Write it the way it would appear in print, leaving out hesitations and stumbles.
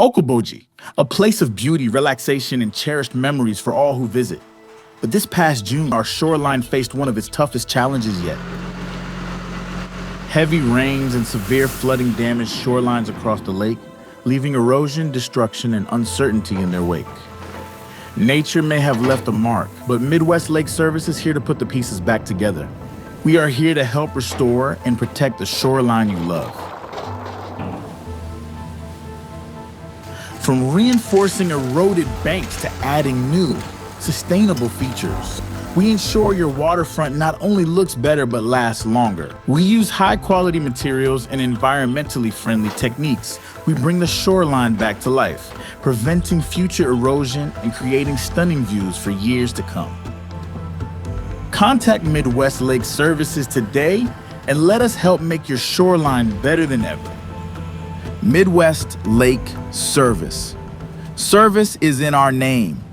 Okoboji, a place of beauty, relaxation, and cherished memories for all who visit. But this past June, our shoreline faced one of its toughest challenges yet. Heavy rains and severe flooding damaged shorelines across the lake, leaving erosion, destruction, and uncertainty in their wake. Nature may have left a mark, but Midwest Lake Service is here to put the pieces back together. We are here to help restore and protect the shoreline you love. From reinforcing eroded banks to adding new, sustainable features, we ensure your waterfront not only looks better but lasts longer. We use high-quality materials and environmentally friendly techniques. We bring the shoreline back to life, preventing future erosion and creating stunning views for years to come. Contact Midwest Lake Services today and let us help make your shoreline better than ever. Midwest Lake Service. Service is in our name.